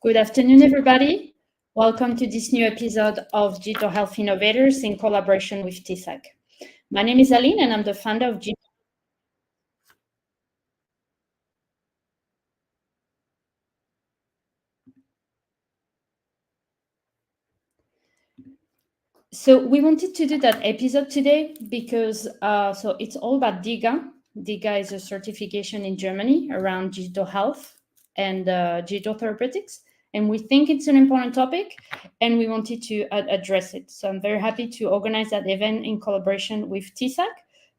Good afternoon, everybody. Welcome to this new episode of Digital Health Innovators in collaboration with TISAC. My name is Aline, and I'm the founder of DiGA. So we wanted to do that episode today because so it's all about DiGA. DiGA is a certification in Germany around digital health and digital therapeutics. And we think it's an important topic, and we wanted to address it. So I'm very happy to organize that event in collaboration with TISAC.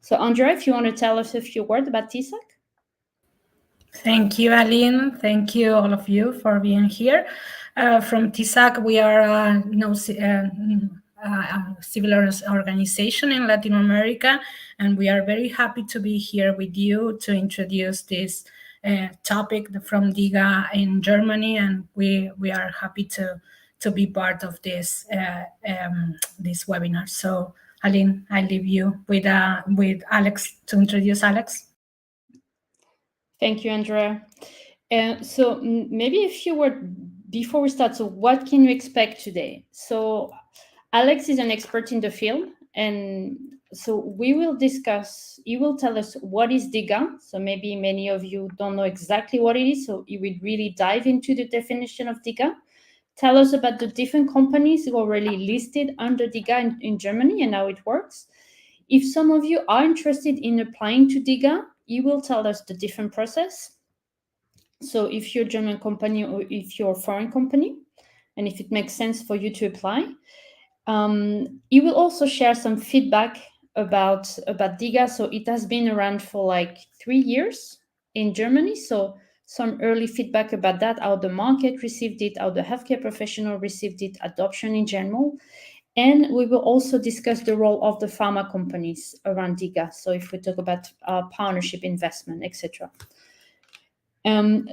So Andrea, if you want to tell us a few words about TISAC. Thank you, Aline. Thank you, all of you, for being here. From TISAC, we are a civil organization in Latin America, and we are very happy to be here with you to introduce this topic from DiGA in Germany, and we are happy to be part of this this webinar. So, Aline, I leave you with Alex to introduce Alex. Thank you, Andrea. So maybe a few words before we start. So what can you expect today? So Alex is an expert in the field, and so we will discuss, he will tell us what is DiGA. So maybe many of you don't know exactly what it is, so he would really dive into the definition of DiGA. Tell us about the different companies who are already listed under DiGA in Germany and how it works. If some of you are interested in applying to DiGA, he will tell us the different process. So if you're a German company or if you're a foreign company, and if it makes sense for you to apply. He will also share some feedback about DiGA. So it has been around for like 3 years in Germany. So some early feedback about that, how the market received it, how the healthcare professional received it, adoption in general. And we will also discuss the role of the pharma companies around DiGA. So if we talk about partnership, investment, etc.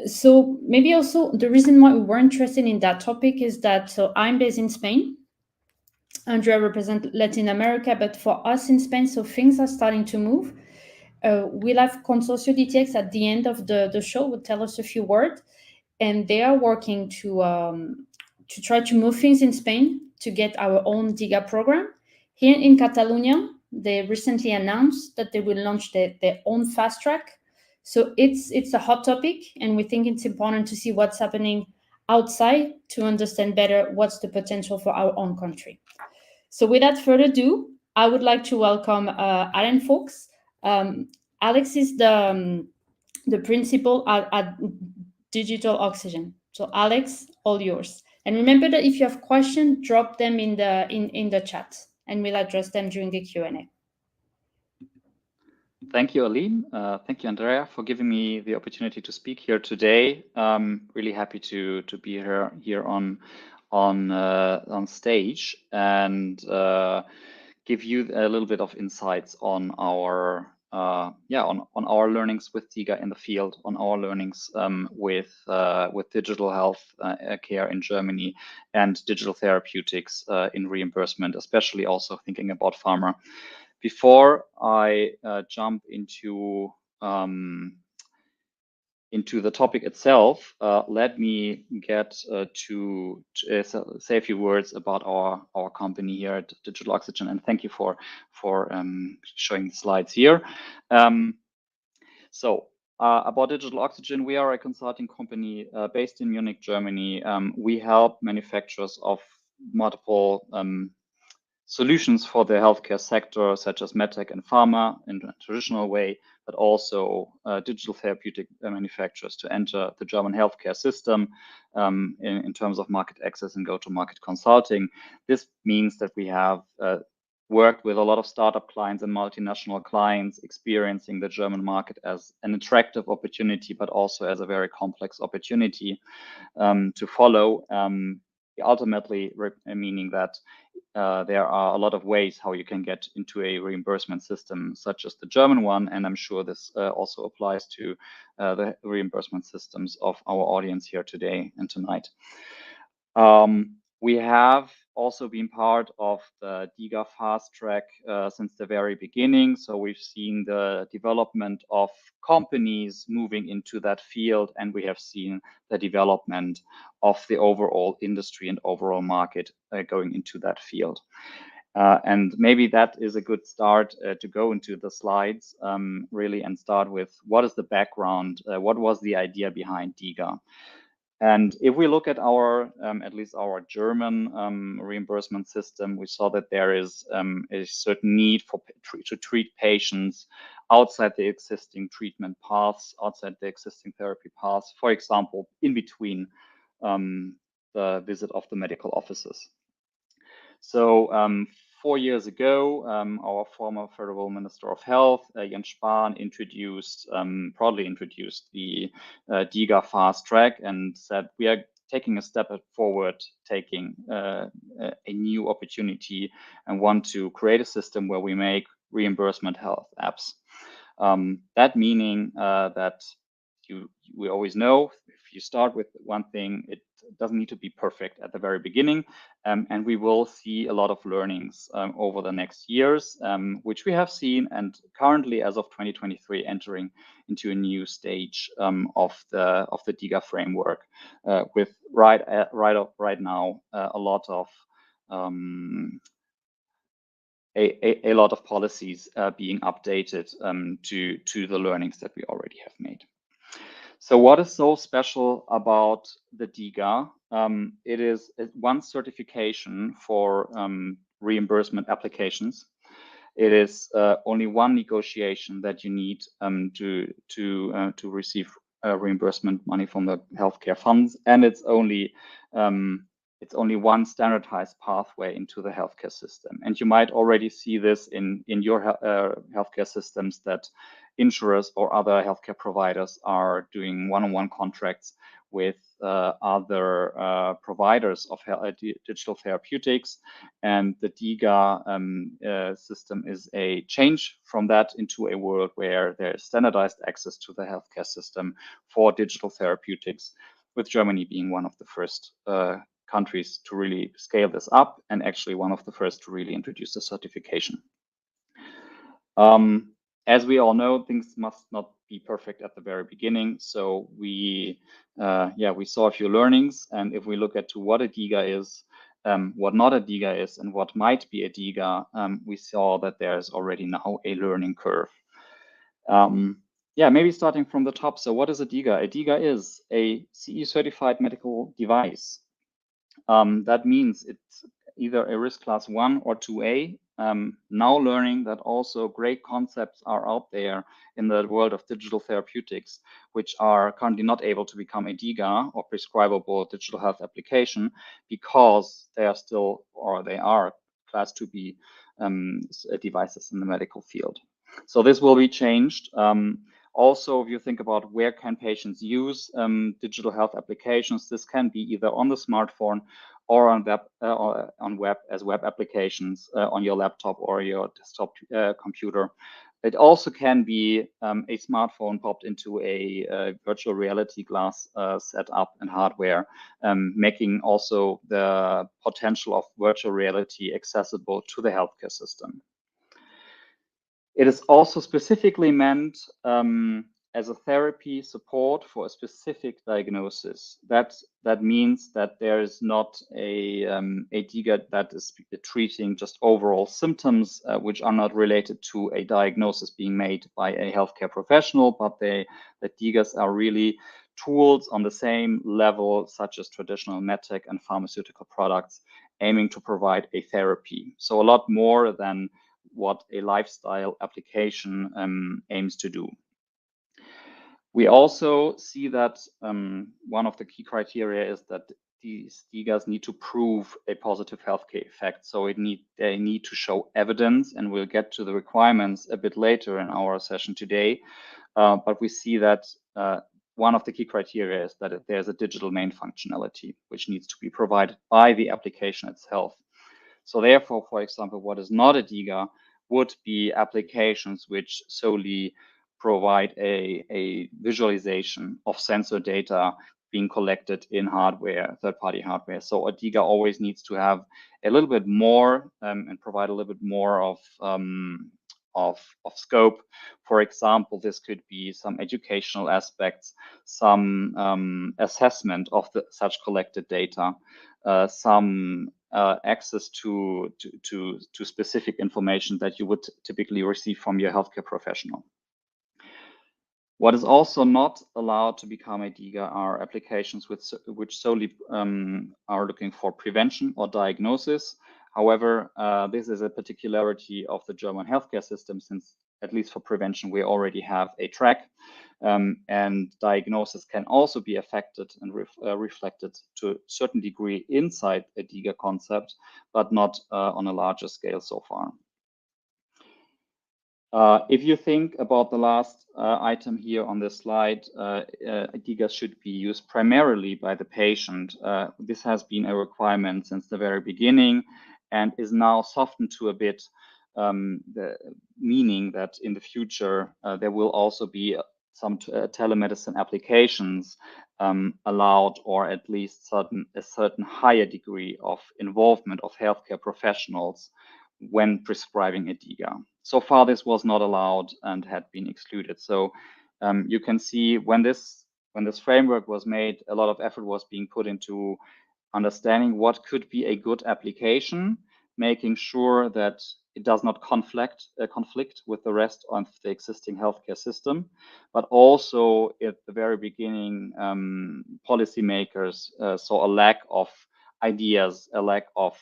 So maybe also the reason why we were interested in that topic is that, so I'm based in Spain. Andrea represents Latin America, but for us in Spain, so things are starting to move. We'll have Consorcio DTX at the end of the show, will tell us a few words, and they are working to try to move things in Spain to get our own DiGA program. Here in Catalonia, they recently announced that they will launch their own fast track. So it's a hot topic, and we think it's important to see what's happening outside to understand better what's the potential for our own country. So without further ado, I would like to welcome Alan Fuchs. Alex is the principal at Digital Oxygen. So Alex, all yours. And remember that if you have questions, drop them in the chat, and we'll address them during the Q&A. Thank you, Aline. Thank you, Andrea, for giving me the opportunity to speak here today. Really happy to be here on stage and give you a little bit of insights on our on our learnings with DiGA in the field, on our learnings with digital health care in Germany and digital therapeutics in reimbursement, especially also thinking about pharma. Before I jump into the topic itself, let me get to say a few words about our company here at Digital Oxygen, and thank you for showing the slides here. About Digital Oxygen, we are a consulting company based in Munich, Germany. We help manufacturers of multiple solutions for the healthcare sector, such as medtech and pharma in a traditional way, but also digital therapeutic manufacturers to enter the German healthcare system in terms of market access and go-to-market consulting. This means that we have worked with a lot of startup clients and multinational clients, experiencing the German market as an attractive opportunity, but also as a very complex opportunity to follow. Ultimately, meaning that there are a lot of ways how you can get into a reimbursement system, such as the German one, and I'm sure this also applies to the reimbursement systems of our audience here today and tonight. We have also been part of the DiGA Fast track since the very beginning. So we've seen the development of companies moving into that field, and we have seen the development of the overall industry and overall market going into that field. And maybe that is a good start to go into the slides really and start with what is the background, what was the idea behind DiGA? And if we look at our, at least our German reimbursement system, we saw that there is a certain need to treat patients outside the existing treatment paths, outside the existing therapy paths, for example, in between the visit of the medical offices. So 4 years ago, our former Federal Minister of Health, Jens Spahn, proudly introduced the DiGA Fast Track and said, we are taking a step forward, taking a new opportunity and want to create a system where we make reimbursement health apps. That meaning that we always know if you start with one thing, it doesn't need to be perfect at the very beginning. And we will see a lot of learnings over the next years, which we have seen, and currently, as of 2023, entering into a new stage of the DiGA framework, with right now a lot of a lot of policies being updated to the learnings that we already have made. So what is so special about the DiGA? It is one certification for reimbursement applications. It is only one negotiation that you need to receive reimbursement money from the healthcare funds, and it's only one standardized pathway into the healthcare system. And you might already see this in your healthcare systems, that insurers or other healthcare providers are doing one-on-one contracts with other providers of digital therapeutics. And the DiGA system is a change from that into a world where there is standardized access to the healthcare system for digital therapeutics, with Germany being one of the first countries to really scale this up, and actually one of the first to really introduce the certification. As we all know, things must not be perfect at the very beginning. So we saw a few learnings, and if we look at what a DiGA is, what not a DiGA is, and what might be a DiGA, we saw that there's already now a learning curve. Maybe starting from the top. So what is a DiGA? A DiGA is a CE certified medical device. That means it's either a risk class 1 or 2A. Now learning that also great concepts are out there in the world of digital therapeutics, which are currently not able to become a DiGA or prescribable digital health application, because they are still, or they are class 2B devices in the medical field. So this will be changed. Also, if you think about where can patients use digital health applications, this can be either on the smartphone or on web applications on your laptop or your desktop computer. It also can be a smartphone popped into a virtual reality glass setup and hardware, making also the potential of virtual reality accessible to the healthcare system. It is also specifically meant as a therapy support for a specific diagnosis. That means that there is not a DiGA that is treating just overall symptoms which are not related to a diagnosis being made by a healthcare professional, but the DiGAs are really tools on the same level, such as traditional medtech and pharmaceutical products, aiming to provide a therapy. So a lot more than what a lifestyle application aims to do. We also see that one of the key criteria is that these DiGAs need to prove a positive healthcare effect. So they need to show evidence, and we'll get to the requirements a bit later in our session today. But we see that one of the key criteria is that there's a digital main functionality, which needs to be provided by the application itself. So therefore, for example, what is not a DiGA would be applications which solely provide a visualization of sensor data being collected in hardware, third-party hardware. So a DiGA always needs to have a little bit more and provide a little bit more of scope. For example, this could be some educational aspects, some assessment of such collected data, some access to specific information that you would typically receive from your healthcare professional. What is also not allowed to become a DiGA are applications which solely are looking for prevention or diagnosis. However, this is a particularity of the German healthcare system, since at least for prevention, we already have a track, and diagnosis can also be affected and reflected to a certain degree inside a DiGA concept, but not on a larger scale so far. If you think about the last item here on this slide, DiGA should be used primarily by the patient. This has been a requirement since the very beginning and is now softened to a bit, the meaning that in the future there will also be some telemedicine applications allowed, or at least a certain higher degree of involvement of healthcare professionals when prescribing a DiGA. So far, this was not allowed and had been excluded. So you can see when this framework was made, a lot of effort was being put into understanding what could be a good application, making sure that it does not conflict with the rest of the existing healthcare system, but also at the very beginning, policymakers saw a lack of ideas, a lack of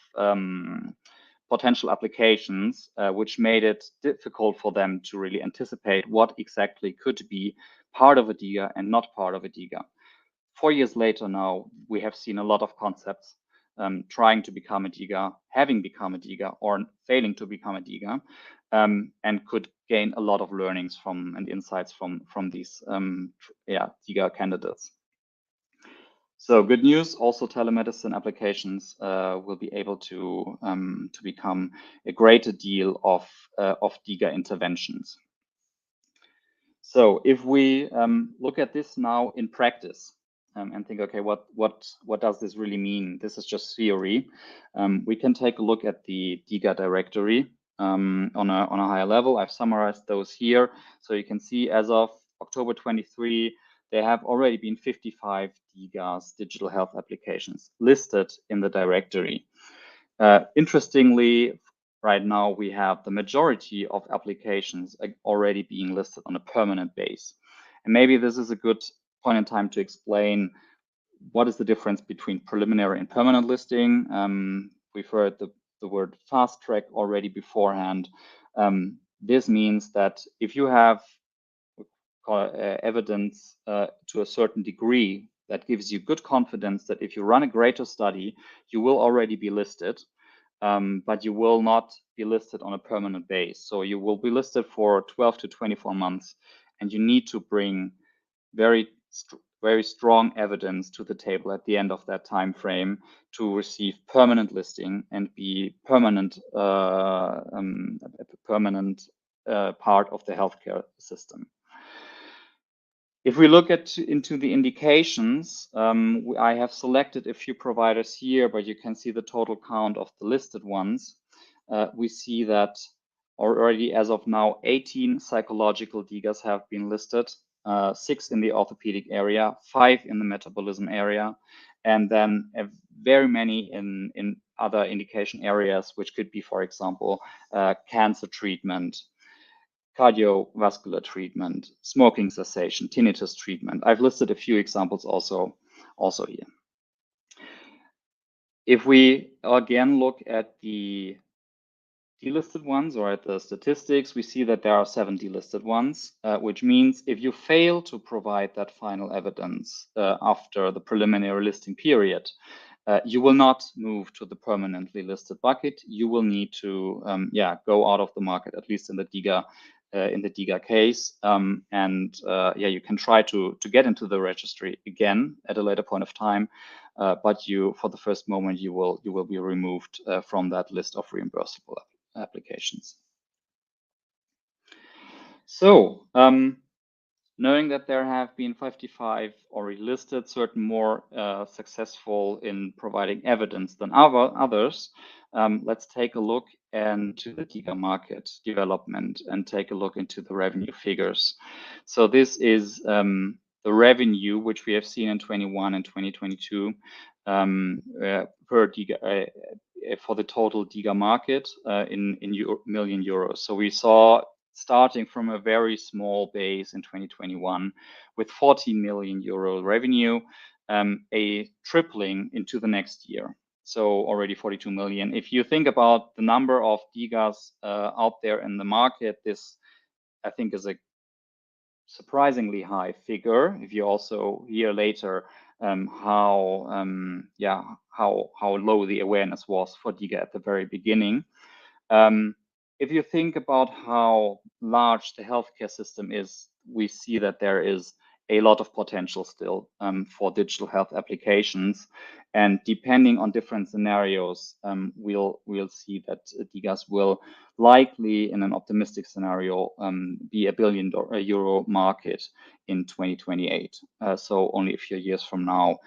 potential applications, which made it difficult for them to really anticipate what exactly could be part of a DiGA and not part of a DiGA. 4 years later now, we have seen a lot of concepts trying to become a DiGA, having become a DiGA, or failing to become a DiGA, and could gain a lot of learnings from and insights from these DiGA candidates. So good news, also telemedicine applications will be able to become a greater deal of DiGA interventions. So if we look at this now in practice and think, okay, what does this really mean? This is just theory. We can take a look at the DiGA directory on a higher level. I've summarized those here. So you can see as of October 23, there have already been 55 DiGAs, digital health applications, listed in the directory. Interestingly, right now we have the majority of applications already being listed on a permanent base. And maybe this is a good point in time to explain what is the difference between preliminary and permanent listing. We've heard the word fast track already beforehand. This means that if you have evidence to a certain degree that gives you good confidence that if you run a greater study, you will already be listed, but you will not be listed on a permanent base. So you will be listed for 12 to 24 months, and you need to bring very strong evidence to the table at the end of that time frame to receive permanent listing and be permanent part of the healthcare system. If we look into the indications, I have selected a few providers here, but you can see the total count of the listed ones. We see that already as of now, 18 psychological DiGAs have been listed, 6 in the orthopedic area, 5 in the metabolism area, and then very many in other indication areas, which could be, for example, cancer treatment, cardiovascular treatment, smoking cessation, tinnitus treatment. I've listed a few examples also here. If we again look at the delisted ones or at the statistics, we see that there are 7 delisted ones, which means if you fail to provide that final evidence after the preliminary listing period, you will not move to the permanently listed bucket. You will need to go out of the market, at least in the DiGA case, you can try to get into the registry again at a later point of time, but for the first moment you will be removed from that list of reimbursable applications. So Knowing that there have been 55 already listed, certain more successful in providing evidence than others, let's take a look into the DiGA market development and take a look into the revenue figures. So this is the revenue which we have seen in 21 and 2022 per DiGA for the total DiGA market in million euros. So we saw, starting from a very small base in 2021 with 40 million euro revenue, a tripling into the next year. So already 42 million. If you think about the number of DiGAs out there in the market, this I think is a surprisingly high figure. If you also hear later how low the awareness was for DiGA at the very beginning. If you think about how large the healthcare system is, we see that there is a lot of potential still for digital health applications. And depending on different scenarios, we'll see that DiGAs will likely, in an optimistic scenario, be a €1 billion market in 2028. So only a few years from now.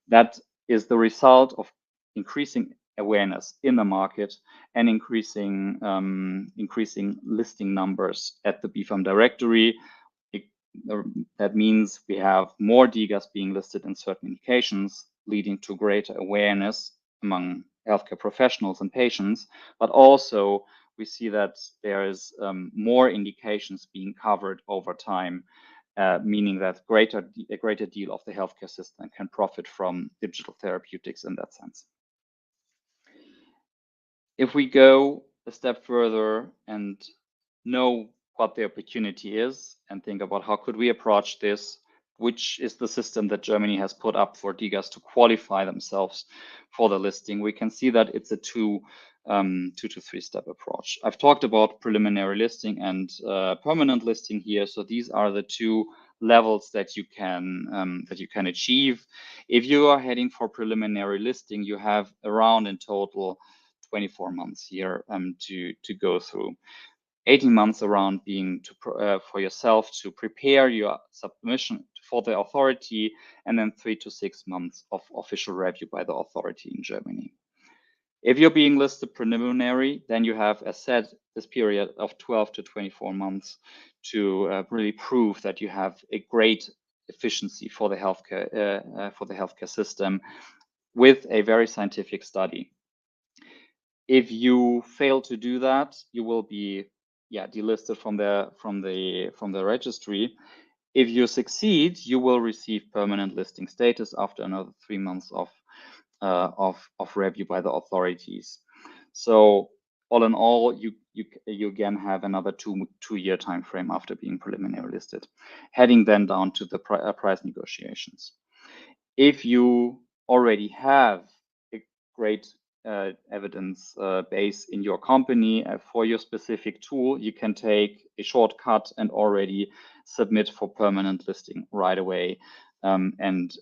That is the result of increasing awareness in the market and increasing listing numbers at the BfArM directory. That means we have more DiGAs being listed in certain indications, leading to greater awareness among healthcare professionals and patients, but also we see that there is more indications being covered over time, meaning that a greater deal of the healthcare system can profit from digital therapeutics in that sense. If we go a step further and know what the opportunity is and think about how could we approach this, which is the system that Germany has put up for DiGAs to qualify themselves for the listing, we can see that it's a two to three step approach. I've talked about preliminary listing and permanent listing here. So these are the two levels that you can achieve. If you are heading for preliminary listing, you have around in total 24 months here to go through. 18 months around being for yourself to prepare your submission for the authority, and then 3 to 6 months of official review by the authority in Germany. If you're being listed preliminary, then you have, as said, this period of 12 to 24 months to really prove that you have a great efficiency for the healthcare system with a very scientific study. If you fail to do that, you will be delisted from the registry. If you succeed, you will receive permanent listing status after another 3 months of review by the authorities. So all in all, you again have another two-year time frame after being preliminary listed, heading then down to the price negotiations. If you already have a great evidence base in your company for your specific tool, you can take a shortcut and already submit for permanent listing right away, and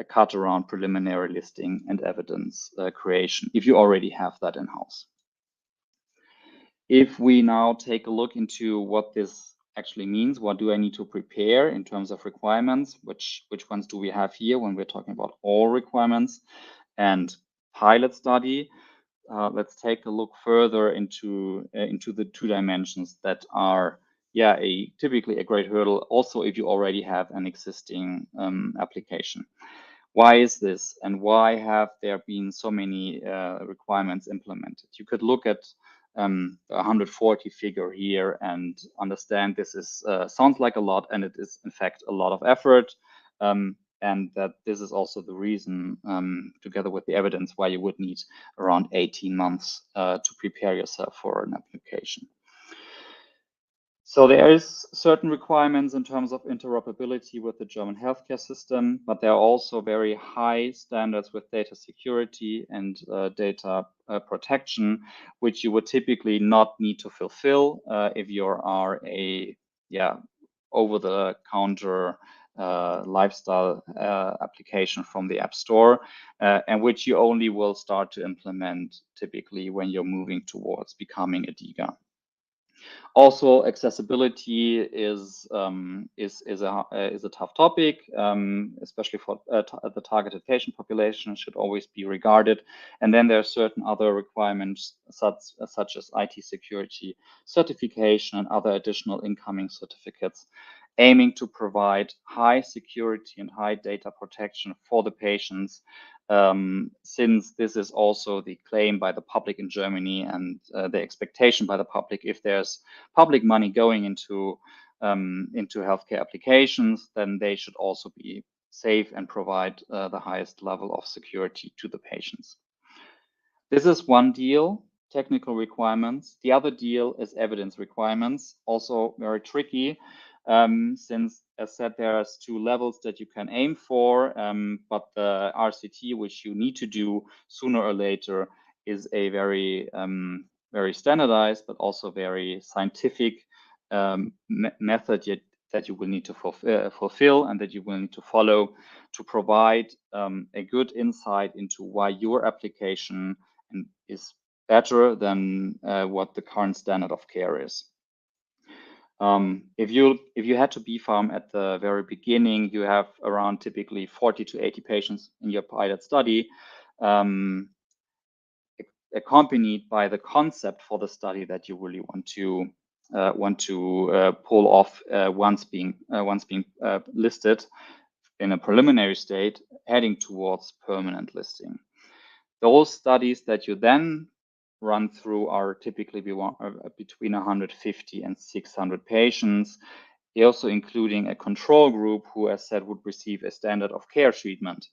cut around preliminary listing and evidence creation if you already have that in-house. If we now take a look into what this actually means, what do I need to prepare in terms of requirements, which ones do we have here when we're talking about all requirements and pilot study, let's take a look further into the 2 dimensions that are typically a great hurdle also if you already have an existing application. Why is this, and why have there been so many requirements implemented? You could look at the 140 figure here and understand this is sounds like a lot, and it is in fact a lot of effort, and that this is also the reason, together with the evidence, why you would need around 18 months to prepare yourself for an application. So there is certain requirements in terms of interoperability with the German healthcare system, but there are also very high standards with data security and data protection, which you would typically not need to fulfill if you are a over-the-counter lifestyle application from the App Store, and which you only will start to implement typically when you're moving towards becoming a DiGA. Also, accessibility is a tough topic, especially for the targeted patient population. Should always be regarded. And then there are certain other requirements, such as IT security certification and other additional incoming certificates, aiming to provide high security and high data protection for the patients. Since this is also the claim by the public in Germany and the expectation by the public, if there's public money going into healthcare applications, then they should also be safe and provide the highest level of security to the patients. This is one deal, technical requirements. The other deal is evidence requirements, also very tricky. Since, as said, there are 2 levels that you can aim for, but the RCT, which you need to do sooner or later, is a very, very standardized, but also very scientific method that you will need to fulfill and that you will need to follow to provide a good insight into why your application is better than what the current standard of care is. If you had to BfArM at the very beginning, you have around typically 40 to 80 patients in your pilot study, accompanied by the concept for the study that you really want to pull off once being listed in a preliminary state, heading towards permanent listing. Those studies that you then run through are typically between 150 and 600 patients, also including a control group who, as said, would receive a standard of care treatment,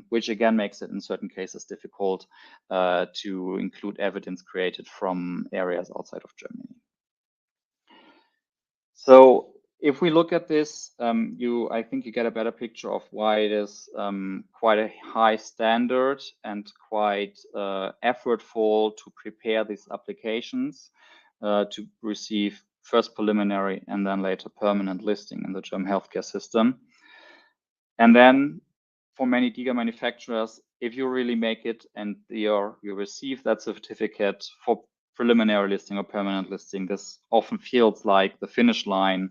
which again makes it in certain cases difficult to include evidence created from areas outside of Germany. So if we look at this, I think you get a better picture of why it is quite a high standard and quite effortful to prepare these applications to receive first preliminary and then later permanent listing in the German healthcare system. And then for many DiGA manufacturers, if you really make it and you receive that certificate for preliminary listing or permanent listing, this often feels like the finish line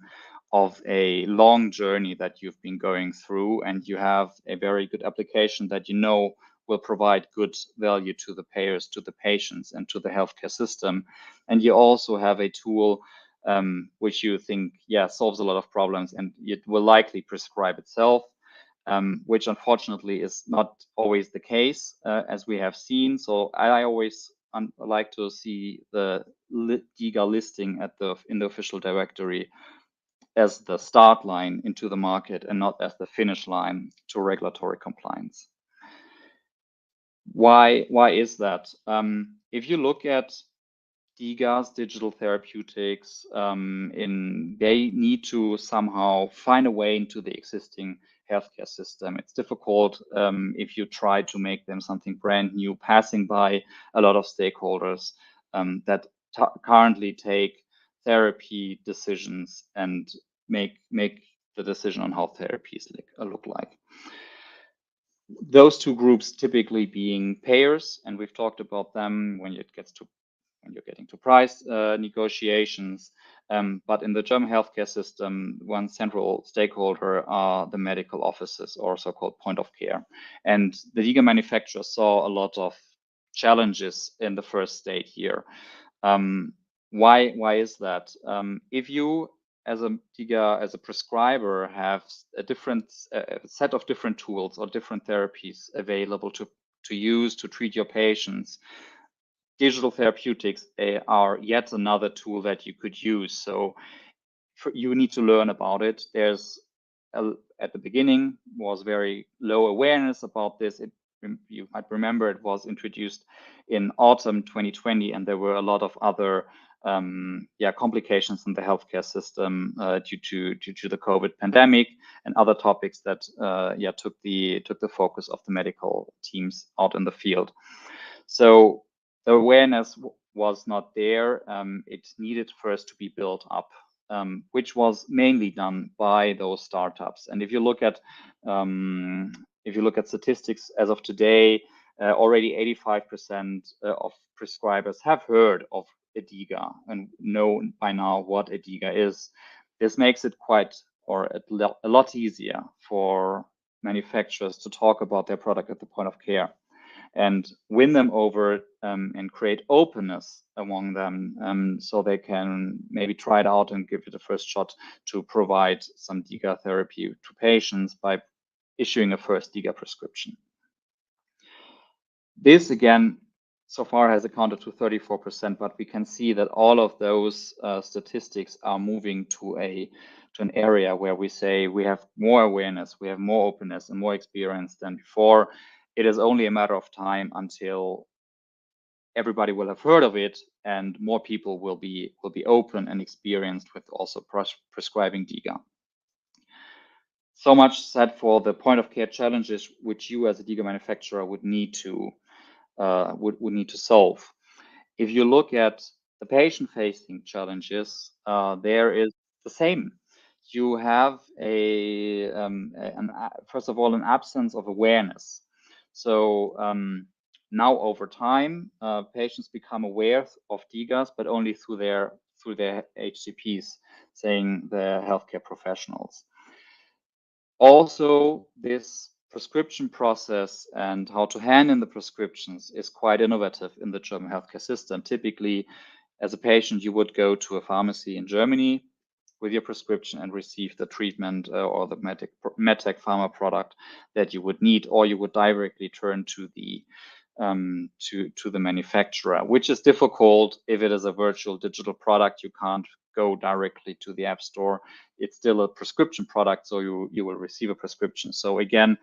of a long journey that you've been going through, and you have a very good application that you know will provide good value to the payers, to the patients, and to the healthcare system. And you also have a tool which you think, solves a lot of problems, and it will likely prescribe itself, which unfortunately is not always the case, as we have seen. So I always like to see the DiGA listing in the official directory as the start line into the market and not as the finish line to regulatory compliance. Why is that? If you look at DiGA's digital therapeutics, they need to somehow find a way into the existing healthcare system. It's difficult if you try to make them something brand new, passing by a lot of stakeholders that currently take therapy decisions and make the decision on how therapies look like. Those 2 groups typically being payers, and we've talked about them when you're getting to price negotiations. But in the German healthcare system, one central stakeholder are the medical offices, or so-called point of care. And the DiGA manufacturer saw a lot of challenges in the first state here. Why is that? If you, as a DiGA, as a prescriber, have a set of different tools or different therapies available to use to treat your patients, digital therapeutics are yet another tool that you could use. So you need to learn about it. There's at the beginning was very low awareness about this. You might remember it was introduced in autumn 2020, and there were a lot of other complications in the healthcare system due to the COVID pandemic and other topics that took the focus of the medical teams out in the field. So the awareness was not there. It needed first to be built up, which was mainly done by those startups. And if you look at statistics as of today, already 85% of prescribers have heard of a DiGA and know by now what a DiGA is. This makes it a lot easier for manufacturers to talk about their product at the point of care and win them over and create openness among them, so they can maybe try it out and give it a first shot to provide some DiGA therapy to patients by issuing a first DiGA prescription. This again so far has accounted to 34%, but we can see that all of those statistics are moving to an area where we say we have more awareness, we have more openness and more experience than before. It is only a matter of time until everybody will have heard of it and more people will be open and experienced with also prescribing DiGA. So much said for the point of care challenges which you as a DiGA manufacturer would need to solve. If you look at the patient-facing challenges, there is the same. You have first of all an absence of awareness. So now over time, patients become aware of DiGAs, but only through their HCPs, saying the healthcare professionals. Also, this prescription process and how to hand in the prescriptions is quite innovative in the German healthcare system. Typically, as a patient, you would go to a pharmacy in Germany with your prescription and receive the treatment or the medtech pharma product that you would need, or you would directly turn to the manufacturer, which is difficult if it is a virtual digital product. You can't go directly to the app store. It's still a prescription product, so you will receive a prescription. So again,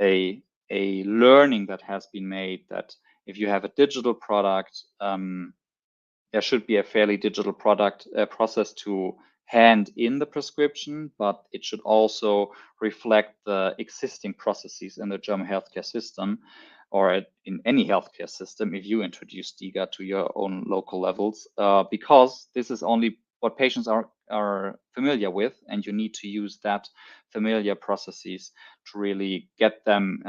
a learning that has been made that if you have a digital product, there should be a fairly digital product process to hand in the prescription, but it should also reflect the existing processes in the German healthcare system or in any healthcare system if you introduce DiGA to your own local levels, because this is only what patients are familiar with, and you need to use that familiar processes to really get them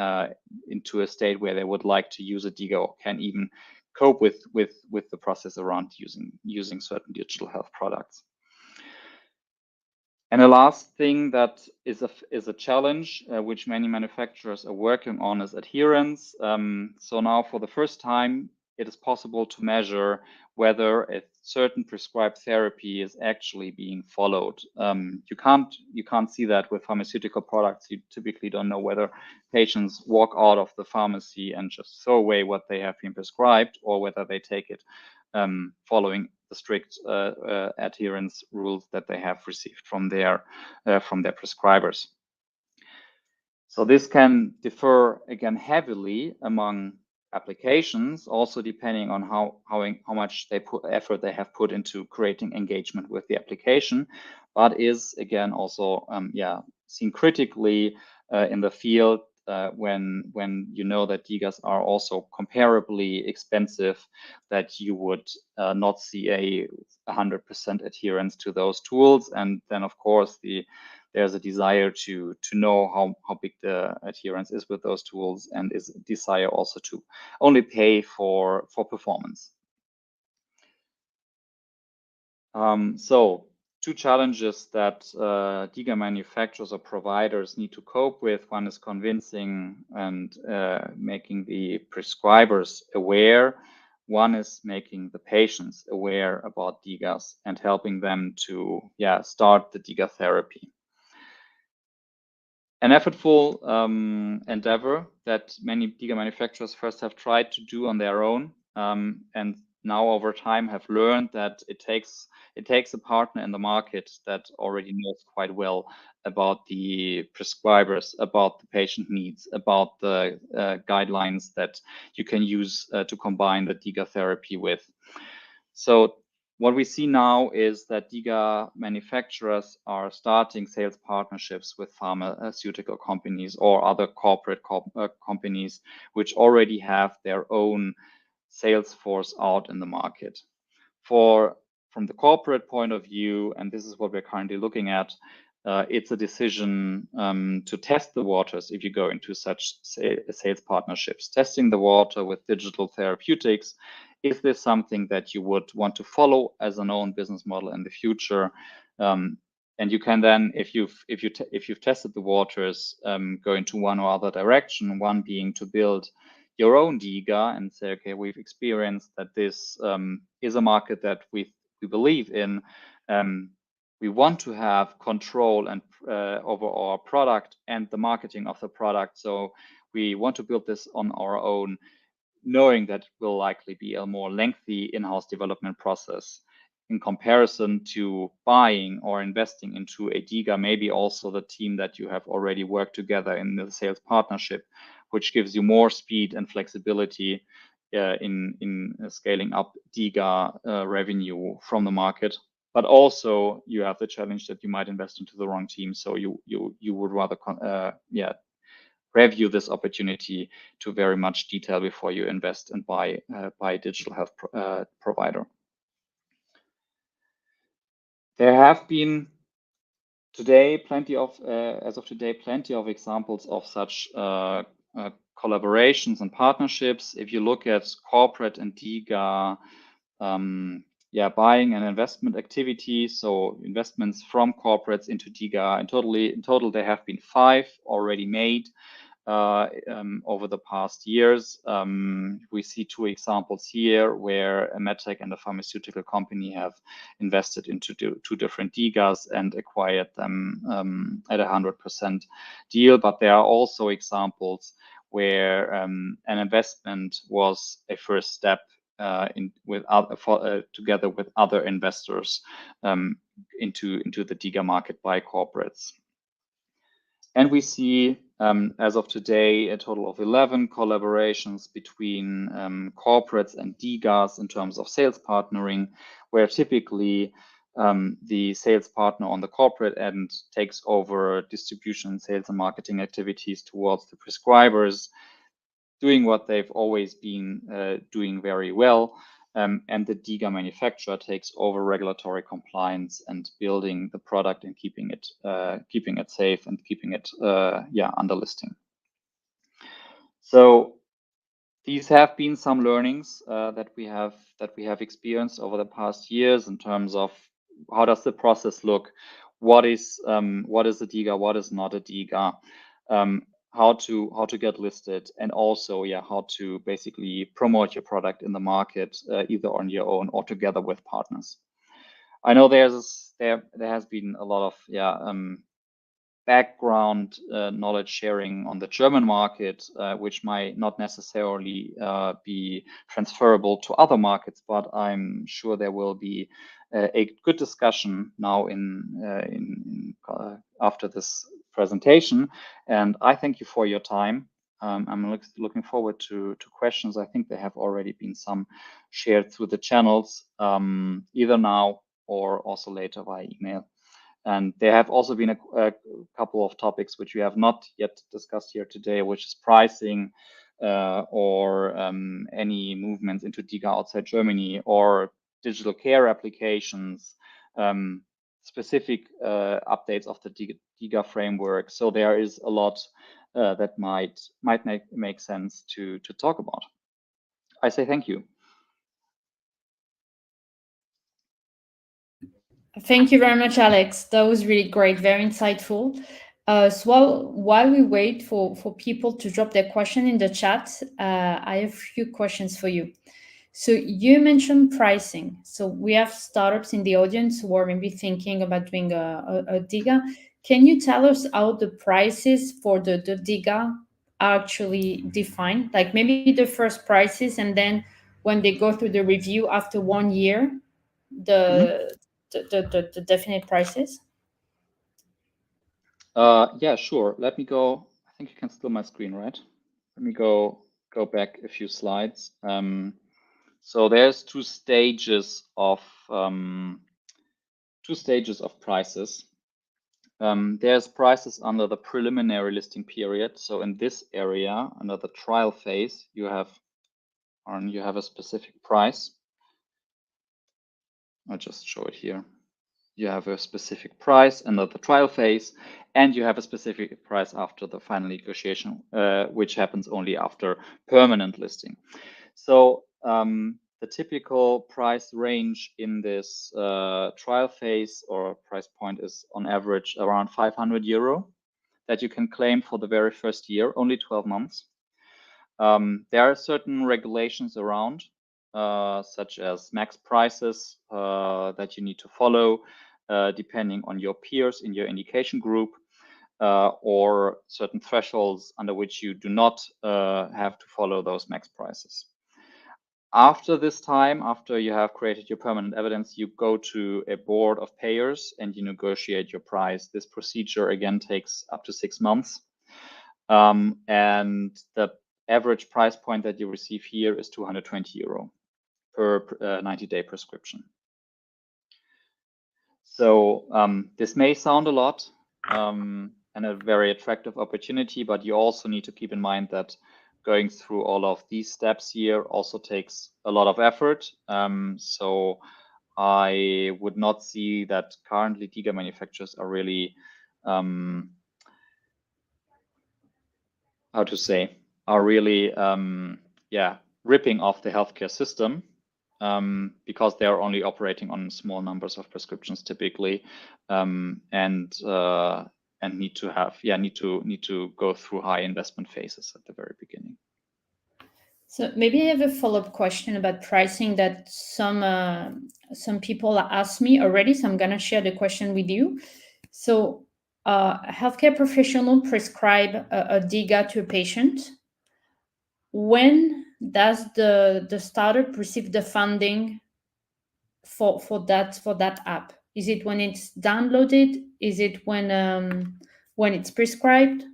into a state where they would like to use a DiGA or can even cope with the process around using certain digital health products. And the last thing that is a challenge which many manufacturers are working on is adherence. So now for the first time, it is possible to measure whether a certain prescribed therapy is actually being followed. You can't see that with pharmaceutical products. You typically don't know whether patients walk out of the pharmacy and just throw away what they have been prescribed, or whether they take it following the strict adherence rules that they have received from their prescribers. So this can differ again heavily among applications, also depending on how much effort they have put into creating engagement with the application, but is again also seen critically in the field when you know that DiGAs are also comparably expensive, that you would not see a 100% adherence to those tools. And then of course there's a desire to know how big the adherence is with those tools, and is a desire also to only pay for performance. So two challenges that DiGA manufacturers or providers need to cope with. One is convincing and making the prescribers aware. One is making the patients aware about DiGAs and helping them to start the DiGA therapy. An effortful endeavor that many DiGA manufacturers first have tried to do on their own, and now over time have learned that it takes a partner in the market that already knows quite well about the prescribers, about the patient needs, about the guidelines that you can use to combine the DiGA therapy with. So what we see now is that DiGA manufacturers are starting sales partnerships with pharmaceutical companies or other corporate companies which already have their own sales force out in the market. From the corporate point of view, and this is what we're currently looking at, it's a decision to test the waters if you go into such sales partnerships. Testing the water with digital therapeutics Is this something that you would want to follow as an own business model in the future? And you can then, if you've tested the waters, go into one or other direction. One being to build your own DiGA and say, okay, we've experienced that this is a market that we believe in. We want to have control and over our product and the marketing of the product. So we want to build this on our own, knowing that it will likely be a more lengthy in-house development process in comparison to buying or investing into a DiGA, maybe also the team that you have already worked together in the sales partnership, which gives you more speed and flexibility in scaling up DiGA revenue from the market. But also you have the challenge that you might invest into the wrong team. So you would rather review this opportunity to very much detail before you invest and buy a digital health provider. There have been as of today, plenty of examples of such collaborations and partnerships. If you look at corporate and DiGA, buying and investment activities, so investments from corporates into DiGA, in total there have been 5 already made over the past years. We see 2 examples here where a medtech and a pharmaceutical company have invested into 2 different DiGAs and acquired them at 100% deal. But there are also examples where an investment was a first step together with other investors into the DiGA market by corporates. And we see, as of today, a total of 11 collaborations between corporates and DiGAs in terms of sales partnering, where typically the sales partner on the corporate end takes over distribution, sales, and marketing activities towards the prescribers, doing what they've always been doing very well. And the DiGA manufacturer takes over regulatory compliance and building the product and keeping it safe and keeping it under listing. So these have been some learnings that we have experienced over the past years in terms of how does the process look, what is a DiGA, what is not a DiGA, how to get listed, and also how to basically promote your product in the market either on your own or together with partners. I know there has been a lot of background knowledge sharing on the German market, which might not necessarily be transferable to other markets, but I'm sure there will be a good discussion now after this presentation. And I thank you for your time. I'm looking forward to questions. I think there have already been some shared through the channels, either now or also later via email. And there have also been a couple of topics which we have not yet discussed here today, which is pricing or any movements into DiGA outside Germany or digital care applications, specific updates of the DiGA framework. So there is a lot that might make sense to talk about. I say thank you. Thank you very much, Alex. That was really great, very insightful. So while we wait for people to drop their question in the chat, I have a few questions for you. So you mentioned pricing. So we have startups in the audience who are maybe thinking about doing a DiGA. Can you tell us how the prices for the DiGA are actually defined? Like maybe the first prices, and then when they go through the review after 1 year, the definite prices? Yeah, sure. Let me go. I think you can still my screen, right? Let me go back a few slides. So there's two stages of prices. There's prices under the preliminary listing period. So in this area, under the trial phase, you have a specific price. I'll just show it here. You have a specific price under the trial phase, and you have a specific price after the final negotiation, which happens only after permanent listing. So the typical price range in this trial phase or price point is on average around 500 euro that you can claim for the very first year, only 12 months. There are certain regulations around, such as max prices that you need to follow, depending on your peers in your indication group, or certain thresholds under which you do not have to follow those max prices. After this time, after you have created your permanent evidence, you go to a board of payers and you negotiate your price. This procedure again takes up to 6 months. And the average price point that you receive here is 220 euro per 90-day prescription. So this may sound a lot and a very attractive opportunity, but you also need to keep in mind that going through all of these steps here also takes a lot of effort. So I would not see that currently DiGA manufacturers are really, ripping off the healthcare system, because they are only operating on small numbers of prescriptions typically, and need to go through high investment phases at the very beginning. So maybe I have a follow-up question about pricing that some people asked me already. So I'm gonna share the question with you. So a healthcare professional prescribe a DiGA to a patient. When does the startup receive the funding for that app? Is it when it's downloaded? Is it when it's prescribed?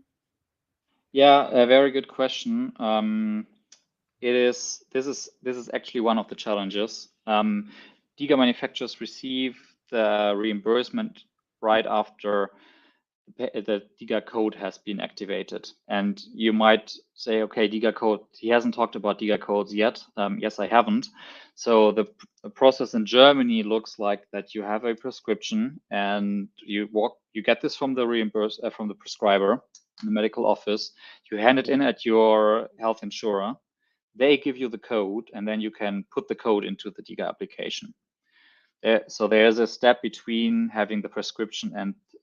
Yeah, a very good question. This is actually one of the challenges. DiGA manufacturers receive the reimbursement right after the DiGA code has been activated. And you might say, okay, DiGA code, he hasn't talked about DiGA codes yet. Yes, I haven't. So the process in Germany looks like that you have a prescription and you get this from the prescriber in the medical office. You hand it in at your health insurer. They give you the code, and then you can put the code into the DiGA application. So there's a step between having the prescription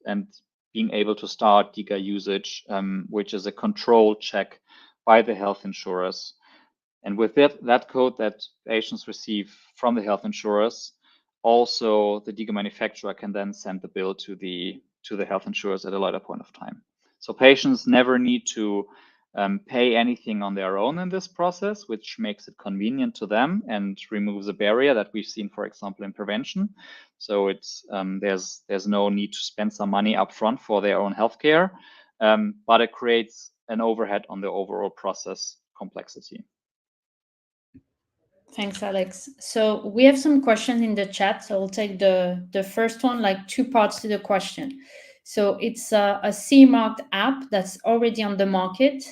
and being able to start DiGA usage, which is a control check by the health insurers. And with that code that patients receive from the health insurers, also the DiGA manufacturer can then send the bill to the health insurers at a later point of time. So patients never need to pay anything on their own in this process, which makes it convenient to them and removes a barrier that we've seen, for example, in prevention. So it's there's no need to spend some money upfront for their own healthcare, but it creates an overhead on the overall process complexity. Thanks, Alex. So we have some questions in the chat. So I'll take the first one, like 2 parts to the question. So it's a CE-marked app that's already on the market.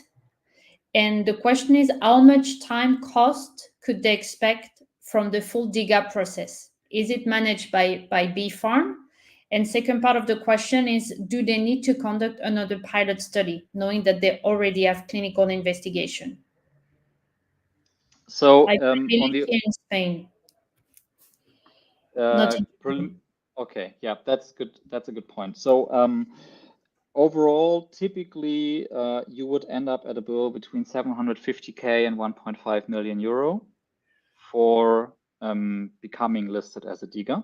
And the question is, how much time cost could they expect from the full DiGA process? Is it managed by BfArM? And second part of the question is, do they need to conduct another pilot study, knowing that they already have clinical investigation? So on the in Spain. Okay, yeah, that's good. That's a good point. So overall, typically, you would end up at a bill between 750K and 1.5 million euro for becoming listed as a DiGA.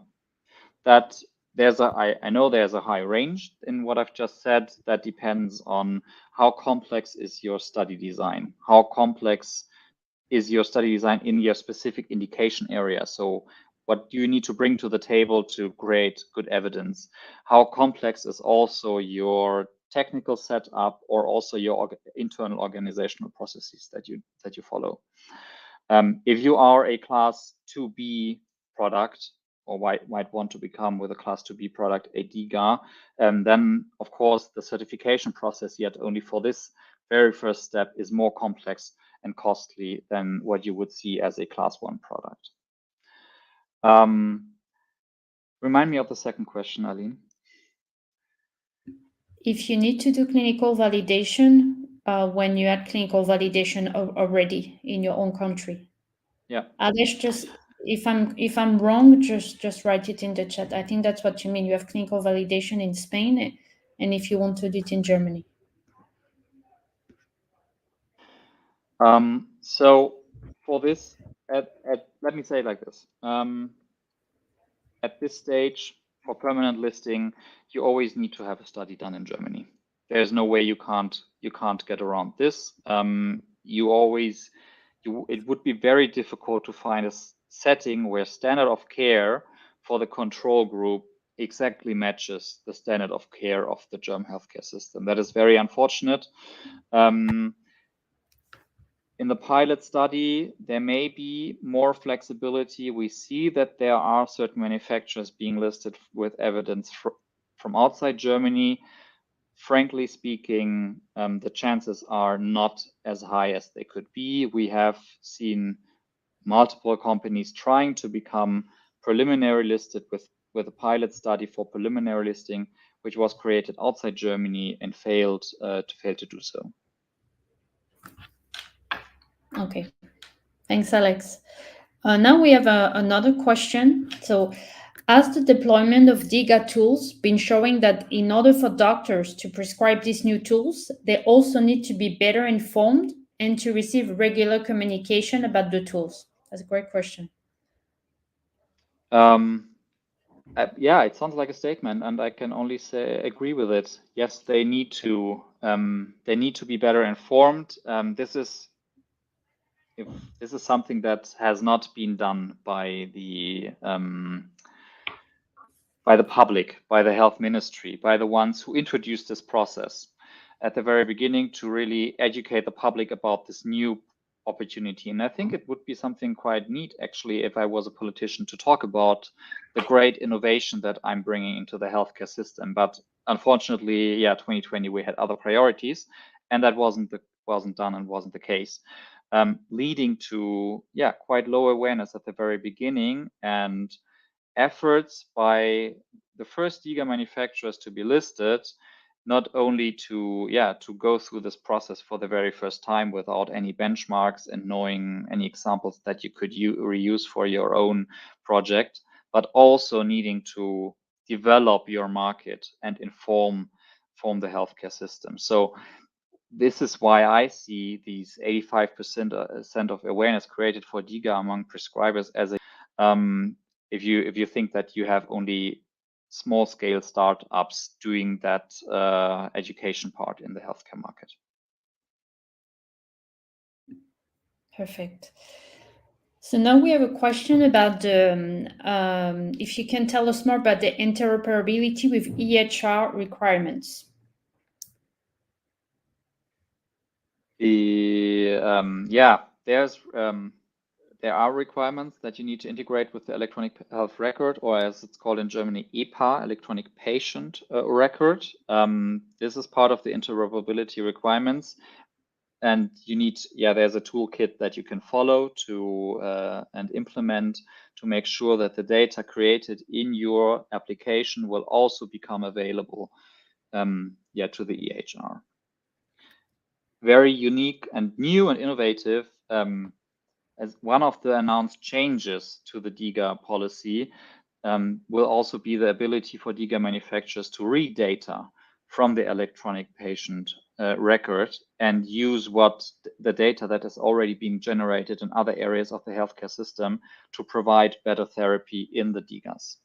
That I know there's a high range in what I've just said. That depends on how complex is your study design, how complex is your study design in your specific indication area. So what do you need to bring to the table to create good evidence? How complex is also your technical setup or also your internal organizational processes that you follow? If you are a class 2B product or might want to become with a class 2B product a DiGA, then of course the certification process yet only for this very first step is more complex and costly than what you would see as a class 1 product. Remind me of the second question, Aline. If you need to do clinical validation when you had clinical validation already in your own country. Yeah. Alex, just if I'm wrong, just write it in the chat. I think that's what you mean. You have clinical validation in Spain, and if you want to do it in Germany. So for this, let me say it like this. At this stage, for permanent listing, you always need to have a study done in Germany. There's no way you can't get around this. It would be very difficult to find a setting where standard of care for the control group exactly matches the standard of care of the German healthcare system. That is very unfortunate. In the pilot study, there may be more flexibility. We see that there are certain manufacturers being listed with evidence from outside Germany. Frankly speaking, the chances are not as high as they could be. We have seen multiple companies trying to become preliminary listed with a pilot study for preliminary listing, which was created outside Germany and failed to do so. Okay, thanks, Alex. Now we have another question. So, has the deployment of DiGA tools been showing that in order for doctors to prescribe these new tools, they also need to be better informed and to receive regular communication about the tools? That's a great question. Yeah, it sounds like a statement, and I can only agree with it. Yes, they need to be better informed. This is something that has not been done by the public, by the health ministry, by the ones who introduced this process at the very beginning to really educate the public about this new opportunity. And I think it would be something quite neat, actually, if I was a politician, to talk about the great innovation that I'm bringing into the healthcare system. But unfortunately, 2020, we had other priorities, and that wasn't done and wasn't the case, leading to quite low awareness at the very beginning, and efforts by the first DiGA manufacturers to be listed, not only to go through this process for the very first time without any benchmarks and knowing any examples that you could reuse for your own project, but also needing to develop your market and inform the healthcare system. So this is why I see these 85% of awareness created for DiGA among prescribers as a if you think that you have only small scale startups doing that education part in the healthcare market. Perfect. So now we have a question about the if you can tell us more about the interoperability with EHR requirements. There are requirements that you need to integrate with the electronic health record, or as it's called in Germany, EPA, electronic patient record. This is part of the interoperability requirements. And you need, there's a toolkit that you can follow to and implement to make sure that the data created in your application will also become available to the EHR. Very unique and new and innovative, as one of the announced changes to the DiGA policy will also be the ability for DiGA manufacturers to read data from the electronic patient record and use the data that is already being generated in other areas of the healthcare system to provide better therapy in the DiGAs.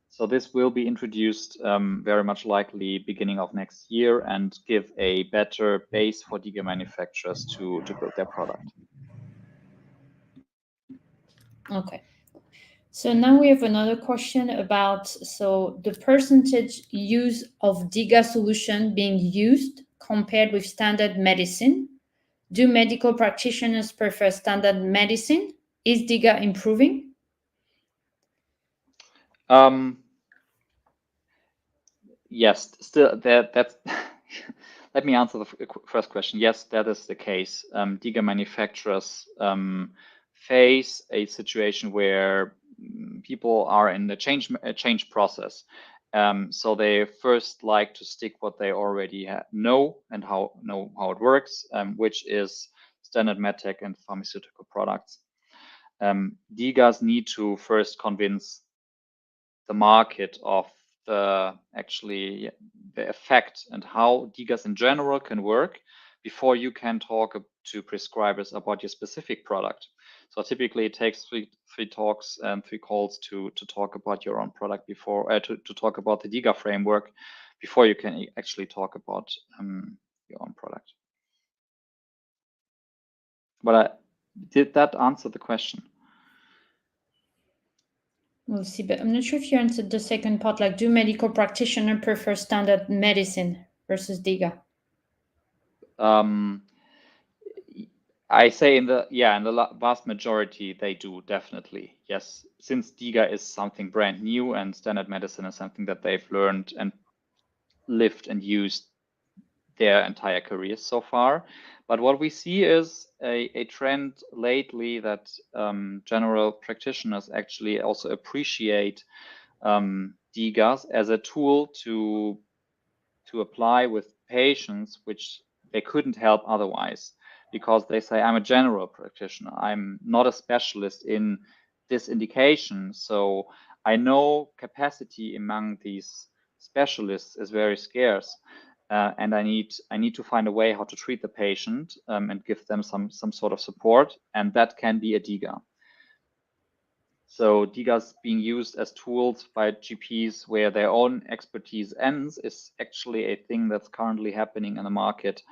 So this will be introduced very much likely beginning of next year and give a better base for DiGA manufacturers to build their product. Okay. So now we have another question about the percentage use of DiGA solution being used compared with standard medicine. Do medical practitioners prefer standard medicine? Is DiGA improving? Yes, still that's let me answer the first question. Yes, that is the case. DiGA manufacturers face a situation where people are in the change process. So they first like to stick what they already know and how it works, which is standard medtech and pharmaceutical products. DiGAs need to first convince the market of the effect and how DiGAs in general can work before you can talk to prescribers about your specific product. So typically it takes three talks and 3 calls to talk about your own product before to talk about the DiGA framework before you can actually talk about your own product. But did that answer the question? We'll see, but I'm not sure if you answered the second part, like do medical practitioners prefer standard medicine versus DiGA? I say in the vast majority they do, definitely, yes. Since DiGA is something brand new and standard medicine is something that they've learned and lived and used their entire careers so far. But what we see is a trend lately that general practitioners actually also appreciate DiGAs as a tool to apply with patients which they couldn't help otherwise, because they say, I'm a general practitioner, I'm not a specialist in this indication, so I know capacity among these specialists is very scarce, and I need to find a way how to treat the patient and give them some sort of support, and that can be a DiGA. So DiGAs being used as tools by GPs where their own expertise ends is actually a thing that's currently happening in the market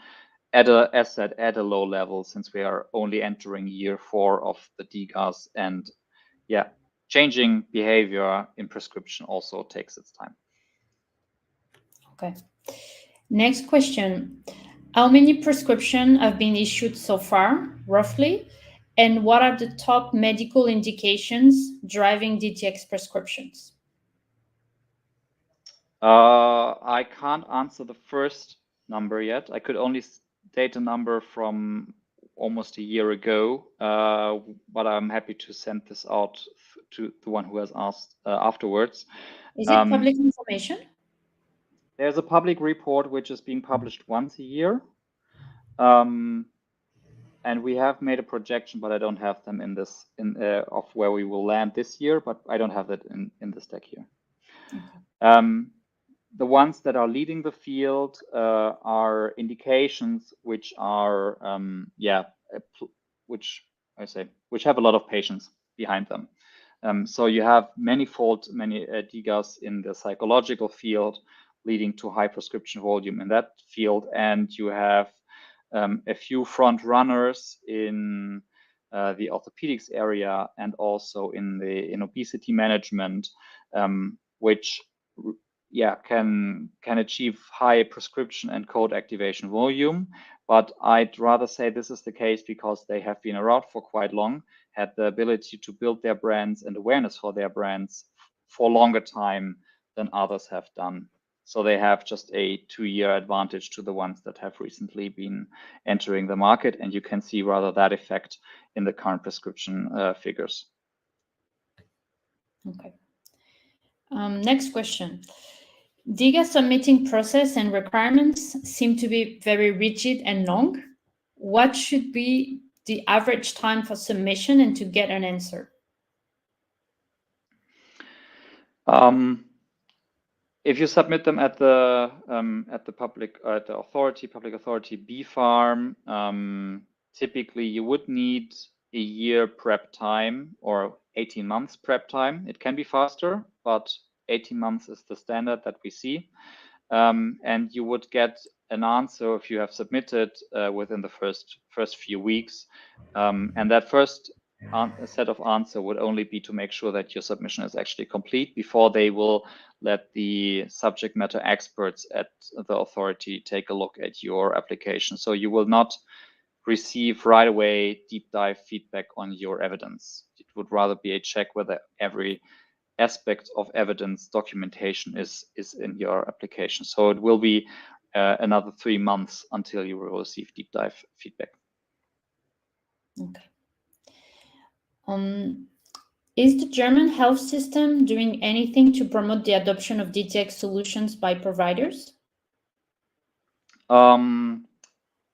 at a low level, since we are only entering year 4 of the DiGAs, and yeah, changing behavior in prescription also takes its time. Okay. Next question. How many prescriptions have been issued so far, roughly? And what are the top medical indications driving DTX prescriptions? I can't answer the first number yet. I could only state a number from almost a year ago, but I'm happy to send this out to the one who has asked afterwards. Is it public information? There's a public report which is being published once a year. And we have made a projection, but I don't have them in this of where we will land this year, but I don't have that in this deck here. Okay. The ones that are leading the field are indications which are which have a lot of patients behind them. So you have many DiGAs in the psychological field, leading to high prescription volume in that field, and you have a few front runners in the orthopedics area and also in obesity management, which can achieve high prescription and code activation volume. But I'd rather say this is the case because they have been around for quite long, had the ability to build their brands and awareness for their brands for longer time than others have done. So they have just a 2-year advantage to the ones that have recently been entering the market. And you can see rather that effect in the current prescription figures. Okay. Next question. DiGA submitting process and requirements seem to be very rigid and long. What should be the average time for submission and to get an answer? If you submit them at the public authority BfArM, typically you would need a year prep time or 18 months prep time. It can be faster, but 18 months is the standard that we see. And you would get an answer if you have submitted within the first few weeks. And that first set of answer would only be to make sure that your submission is actually complete before they will let the subject matter experts at the authority take a look at your application. So you will not receive right away deep dive feedback on your evidence. It would rather be a check whether every aspect of evidence documentation is in your application. So it will be another 3 months until you will receive deep dive feedback. Okay. Is the German health system doing anything to promote the adoption of DTX solutions by providers?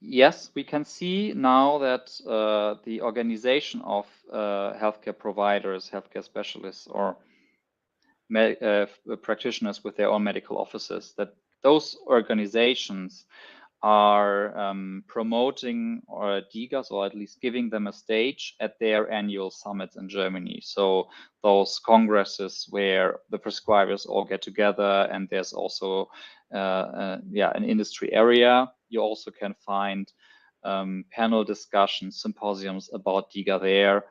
Yes, we can see now that the organization of healthcare providers, healthcare specialists, or practitioners with their own medical offices, that those organizations are promoting or DiGAs, or at least giving them a stage at their annual summits in Germany. So those congresses where the prescribers all get together, and there's also an industry area. You also can find panel discussions, symposiums about DiGA there.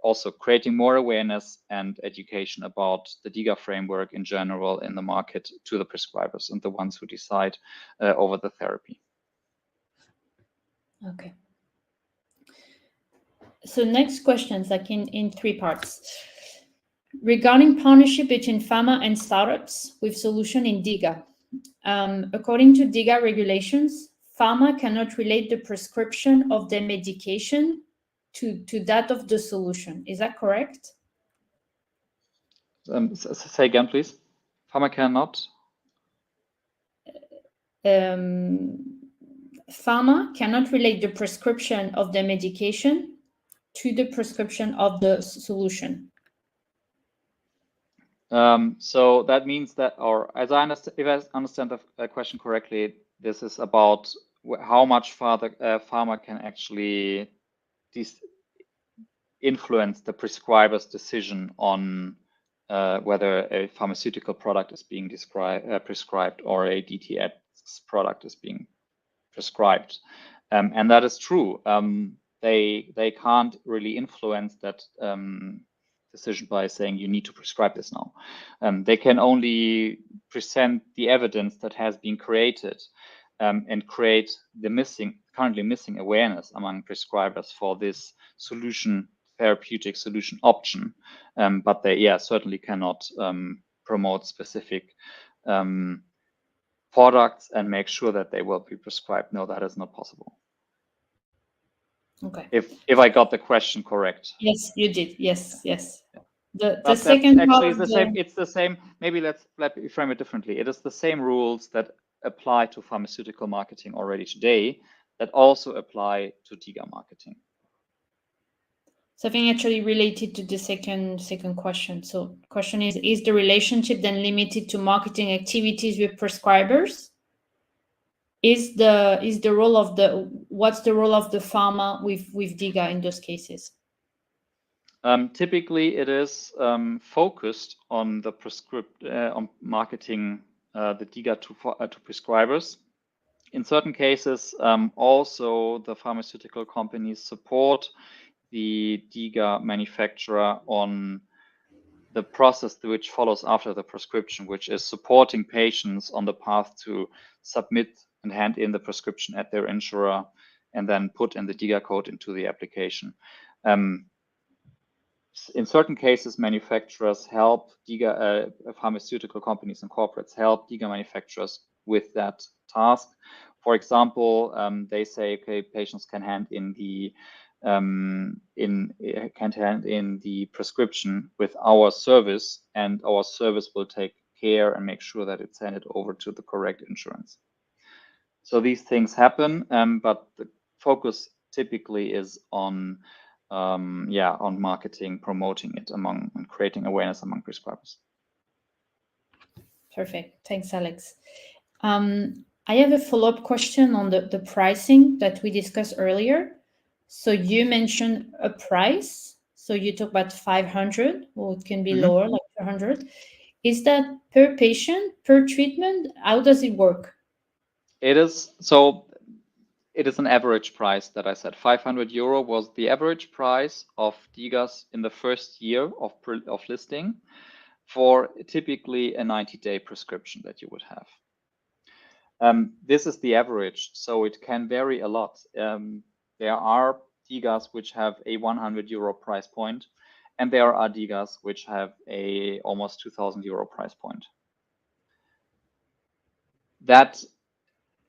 Also creating more awareness and education about the DiGA framework in general in the market to the prescribers and the ones who decide over the therapy. Okay. So next questions, like in 3 parts. Regarding partnership between pharma and startups with solution in DiGA. According to DiGA regulations, pharma cannot relate the prescription of their medication to that of the solution. Is that correct? Say again, please. Pharma cannot? Pharma cannot relate the prescription of their medication to the prescription of the solution. So that means that, or as I understand, if I understand the question correctly, this is about how much pharma can actually influence the prescriber's decision on whether a pharmaceutical product is being prescribed or a DTX product is being prescribed. And that is true. They can't really influence that decision by saying you need to prescribe this now. They can only present the evidence that has been created and create the currently missing awareness among prescribers for this therapeutic solution option. But they certainly cannot promote specific products and make sure that they will be prescribed. No, that is not possible. Okay. If I got the question correct. Yes, you did. Yes. The second actually is the same. It's the same. Maybe let me frame it differently. It is the same rules that apply to pharmaceutical marketing already today that also apply to DiGA marketing. Something actually related to the second question. So question is the relationship then limited to marketing activities with prescribers? What's the role of the pharma with DiGA in those cases? Typically, it is focused on the on marketing the DiGA to prescribers. In certain cases, also the pharmaceutical companies support the DiGA manufacturer on the process which follows after the prescription, which is supporting patients on the path to submit and hand in the prescription at their insurer and then put in the DiGA code into the application. In certain cases, manufacturers help DiGA, pharmaceutical companies and corporates help DiGA manufacturers with that task. For example, they say, okay, patients can hand in the prescription with our service, and our service will take care and make sure that it's handed over to the correct insurance. So these things happen, but the focus typically is on marketing, promoting it and creating awareness among prescribers. Perfect. Thanks, Alex. I have a follow-up question on the pricing that we discussed earlier. So you mentioned a price. So you talk about 500, or it can be lower, like 200. Is that per patient, per treatment? How does it work? It is an average price that I said. 500 euro was the average price of DiGAs in the first year of listing for typically a 90-day prescription that you would have. This is the average, so it can vary a lot. There are DiGAs which have a 100 euro price point, and there are DiGAs which have a almost 2,000 euro price point. That,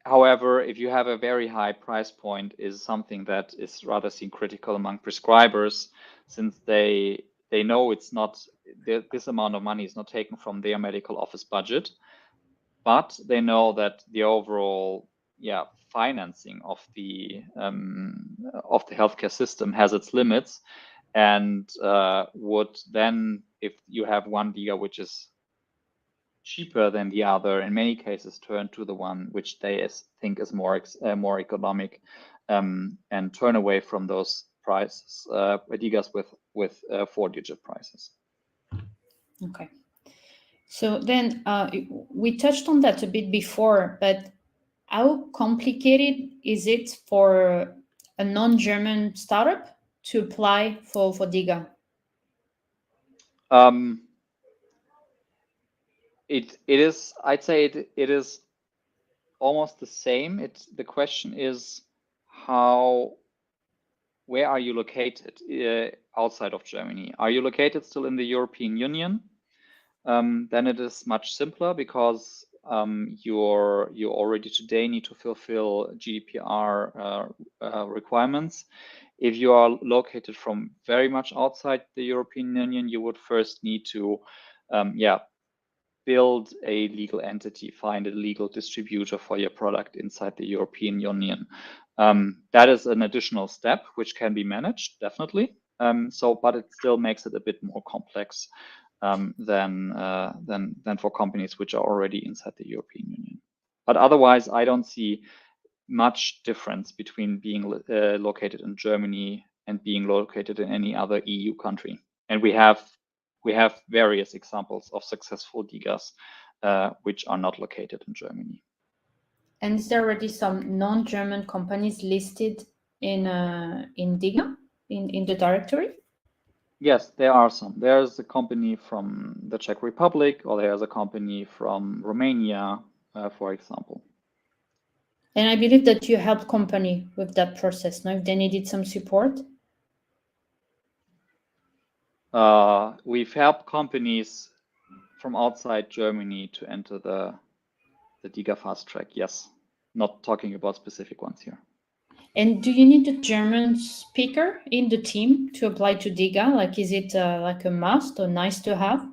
however, if you have a very high price point, is something that is rather seen critical among prescribers, since they know it's not, this amount of money is not taken from their medical office budget, but they know that the overall financing of the healthcare system has its limits, and would then, if you have one DiGA which is cheaper than the other, in many cases turn to the one which they think is more economic, and turn away from those prices, DiGAs with 4-digit prices. Okay. So then we touched on that a bit before, but how complicated is it for a non-German startup to apply for DiGA? It is, I'd say it is almost the same. The question is where are you located outside of Germany? Are you located still in the European Union? Then it is much simpler, because you already today need to fulfill GDPR requirements. If you are located from very much outside the European Union, you would first need to build a legal entity, find a legal distributor for your product inside the European Union. That is an additional step which can be managed, definitely. But it still makes it a bit more complex than for companies which are already inside the European Union. But otherwise, I don't see much difference between being located in Germany and being located in any other EU country. And we have various examples of successful DiGAs which are not located in Germany. And is there already some non-German companies listed in DiGA, in the directory? Yes, there are some. There's a company from the Czech Republic, or there's a company from Romania, for example. And I believe that you helped company with that process, no? If they needed some support? We've helped companies from outside Germany to enter the DiGA Fast Track, yes. Not talking about specific ones here. And do you need a German speaker in the team to apply to DiGA? Like, is it like a must or nice to have?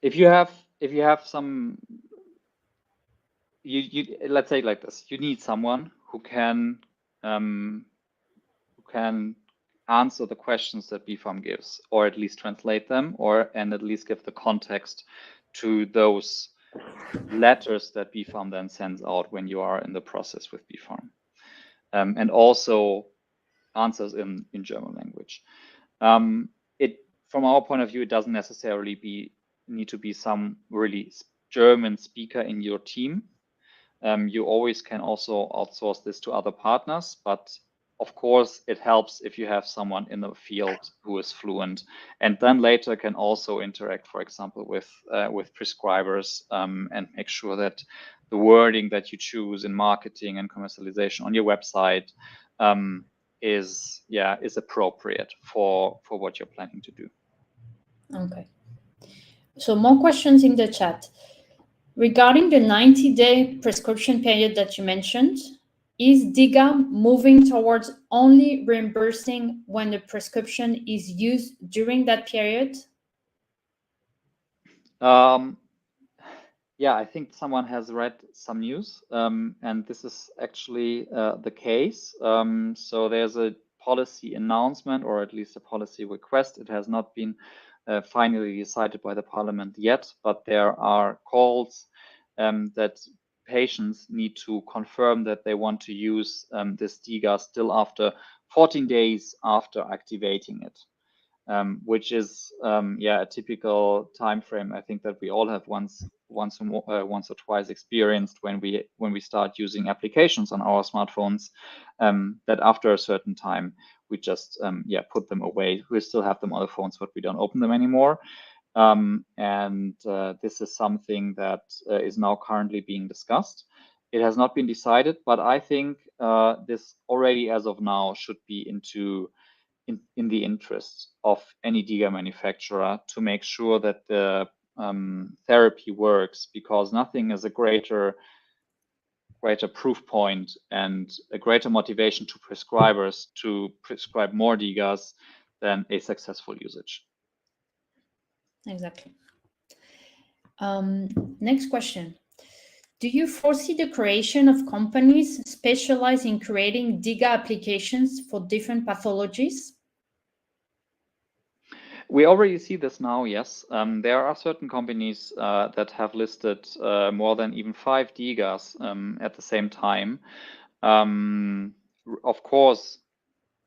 If you have some, let's say it like this: you need someone who can answer the questions that BfArM gives, or at least translate them, and at least give the context to those letters that BfArM then sends out when you are in the process with BfArM, and also answers in German language. From our point of view, it doesn't necessarily need to be some really German speaker in your team. You always can also outsource this to other partners, but of course it helps if you have someone in the field who is fluent, and then later can also interact, for example, with prescribers, and make sure that the wording that you choose in marketing and commercialization on your website is appropriate for what you're planning to do. Okay. So more questions in the chat. Regarding the 90-day prescription period that you mentioned, is DiGA moving towards only reimbursing when the prescription is used during that period? Yeah, I think someone has read some news, and this is actually the case. So there's a policy announcement, or at least a policy request. It has not been finally decided by the parliament yet, but there are calls that patients need to confirm that they want to use this DiGA still after 14 days after activating it. Which is a typical time frame. I think that we all have once or twice experienced when we start using applications on our smartphones, that after a certain time we just put them away. We still have them on the phones, but we don't open them anymore. This is something that is now currently being discussed. It has not been decided, but I think this already as of now should be in the interest of any DiGA manufacturer to make sure that the therapy works, because nothing is a greater proof point and a greater motivation to prescribers to prescribe more DiGAs than a successful usage. Exactly. Next question. Do you foresee the creation of companies specialized in creating DiGA applications for different pathologies? We already see this now, yes. There are certain companies that have listed more than even 5 DiGAs at the same time. Of course,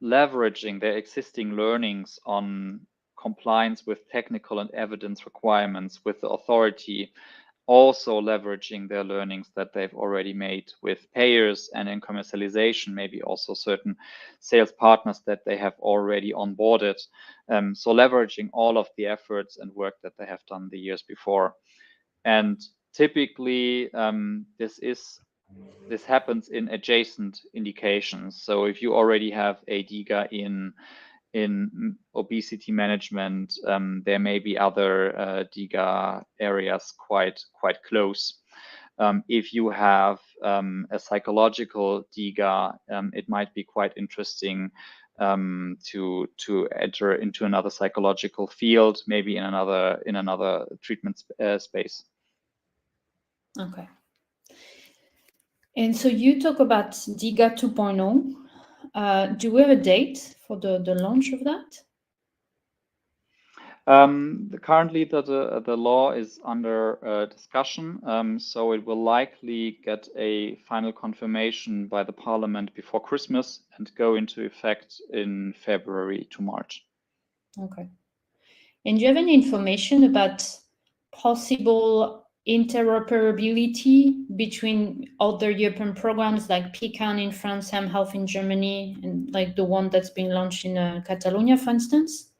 leveraging their existing learnings on compliance with technical and evidence requirements with the authority, also leveraging their learnings that they've already made with payers and in commercialization, maybe also certain sales partners that they have already onboarded. So leveraging all of the efforts and work that they have done the years before. And typically, this happens in adjacent indications. So if you already have a DiGA in obesity management, there may be other DiGA areas quite close. If you have a psychological DiGA, it might be quite interesting to enter into another psychological field, maybe in another treatment space. Okay. And so you talk about DiGA 2.0. Do we have a date for the launch of that? Currently, the law is under discussion, so it will likely get a final confirmation by the Parliament before Christmas and go into effect in February to March. Okay. And do you have any information about possible interoperability between other European programs like PCAN in France, mHealth in Germany, and like the one that's been launched in Catalonia, for instance?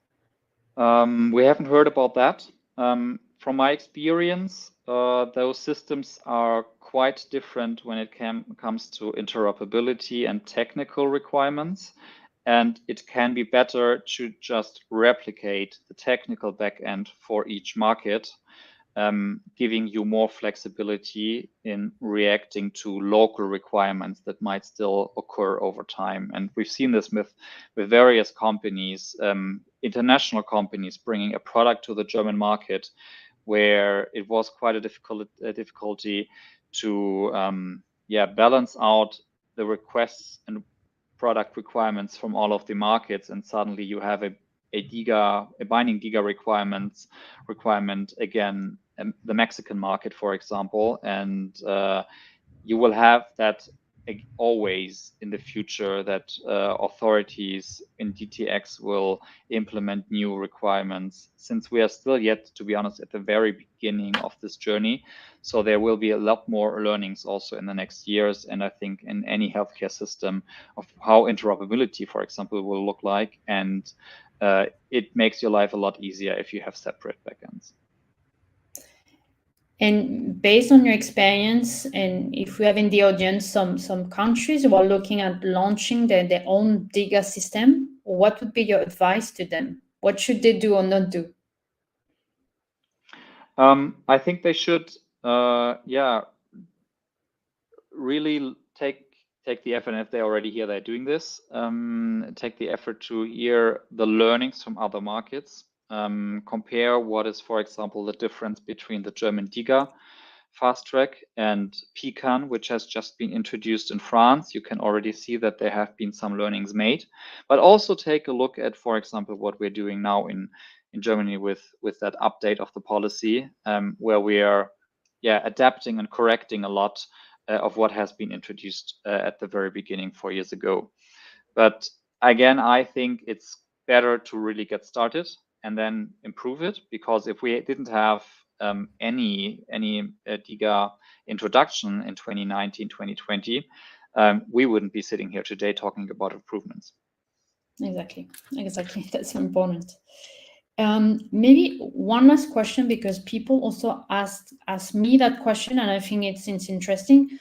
We haven't heard about that. From my experience, those systems are quite differend when it comes to interoperability and technical requirements. And it can be better to just replicate the technical backend for each market, giving you more flexibility in reacting to local requirements that might still occur over time. And we've seen this with various companies, international companies bringing a product to the German market, where it was quite a difficulty to balance out the requests and product requirements from all of the markets, and suddenly you have a binding DiGA requirement again, the Mexican market, for example, and you will have that always in the future, that authorities in DTX will implement new requirements, since we are still yet, to be honest, at the very beginning of this journey. So there will be a lot more learnings also in the next years, and I think in any healthcare system, of how interoperability, for example, will look like, and it makes your life a lot easier if you have separate backends. And based on your experience, and if we have in the audience some countries who are looking at launching their own DiGA system, what would be your advice to them? What should they do or not do? I think they should, really take the effort, and if they're already here, they're doing this, take the effort to hear the learnings from other markets, compare what is, for example, the difference between the German DiGA Fast Track and PCAN, which has just been introduced in France. You can already see that there have been some learnings made, but also take a look at, for example, what we're doing now in Germany with that update of the policy, where we are adapting and correcting a lot of what has been introduced at the very beginning 4 years ago. But again, I think it's better to really get started and then improve it, because if we didn't have any DiGA introduction in 2019, 2020, we wouldn't be sitting here today talking about improvements. Exactly. That's important. Maybe one last question, because people also asked me that question, and I think it's interesting.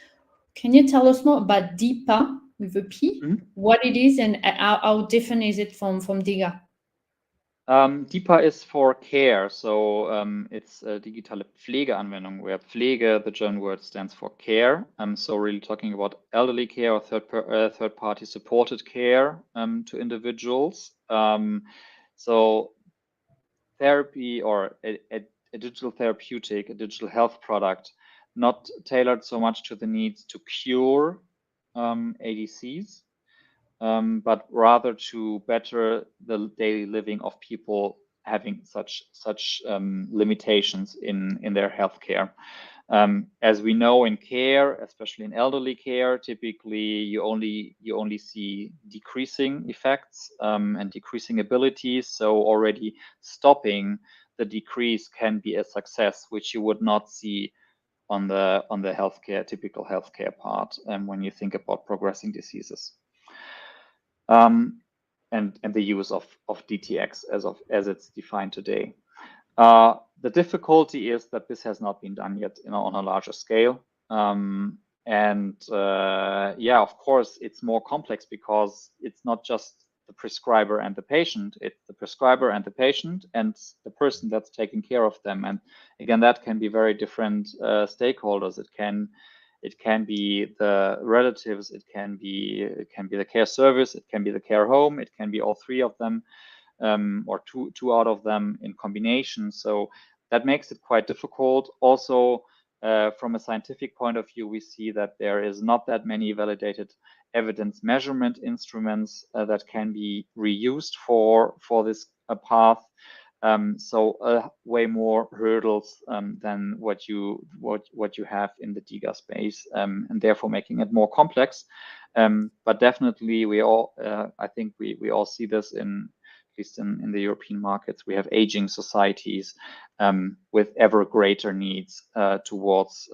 Can you tell us more about DiPA with a P, what it is, and how different is it from DiGA? DiPA is for care, so it's a digitale Pflegeanwendung, where Pflege, the German word, stands for care. So really talking about elderly care or third-party supported care to individuals. So therapy, or a digital therapeutic, a digital health product not tailored so much to the needs to cure ADCs, but rather to better the daily living of people having such limitations in their healthcare. As we know in care, especially in elderly care, typically you only see decreasing effects and decreasing abilities. So already stopping the decrease can be a success, which you would not see on the typical healthcare part when you think about progressing diseases. And the use of DTX as it's defined today. The difficulty is that this has not been done yet on a larger scale. Yeah, of course, it's more complex because it's not just the prescriber and the patient, it's the prescriber and the patient and the person that's taking care of them. And again, that can be very different stakeholders. It can be the relatives, it can be the care service, it can be the care home, it can be all three of them, or two out of them in combination. So that makes it quite difficult. Also, from a scientific point of view, we see that there is not that many validated evidence measurement instruments that can be reused for this path. So way more hurdles than what you have in the DiGA space, and therefore making it more complex. But definitely, I think we all see this at least in the European markets. We have aging societies with ever greater needs towards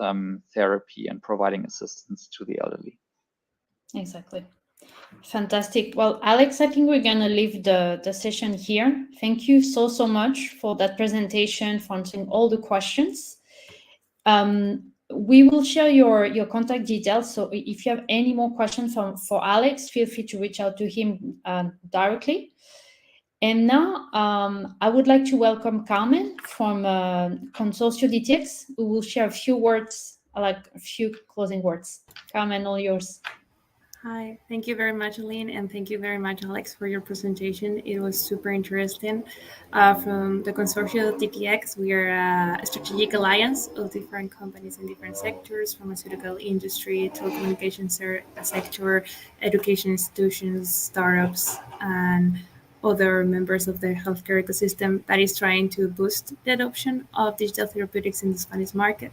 therapy and providing assistance to the elderly. Exactly. Fantastic. Well, Alex, I think we're going to leave the session here. Thank you so much for that presentation, for answering all the questions. We will share your contact details. So if you have any more questions for Alex, feel free to reach out to him directly. And now I would like to welcome Carmen from Consorcio DTX, who will share a few words, like a few closing words. Carmen, all yours. Hi, thank you very much, Aline, and thank you very much, Alex, for your presentation. It was super interesting. From the Consorcio DTX, we are a strategic alliance of different companies in different sectors, pharmaceutical industry, telecommunications sector, education institutions, startups, and other members of the healthcare ecosystem that is trying to boost the adoption of digital therapeutics in the Spanish market.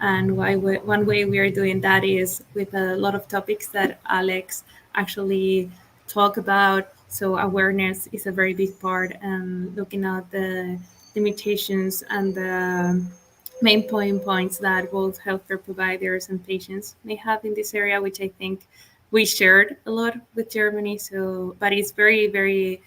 And one way we are doing that is with a lot of topics that Alex actually talked about. So awareness is a very big part, and looking at the limitations and the main points that both healthcare providers and patients may have in this area, which I think we shared a lot with Germany. But it's very, very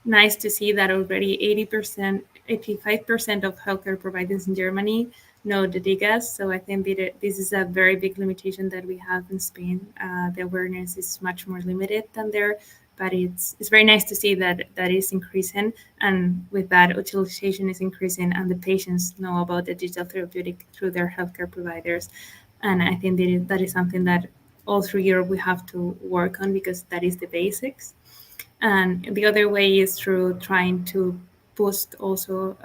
nice to see that already 85% of healthcare providers in Germany know the DiGAs. So I think this is a very big limitation that we have in Spain. The awareness is much more limited than there, but it's very nice to see that is increasing, and with that, utilization is increasing, and the patients know about the digital therapeutic through their healthcare providers. And I think that is something that all through Europe we have to work on, because that is the basics. And the other way is through trying to boost also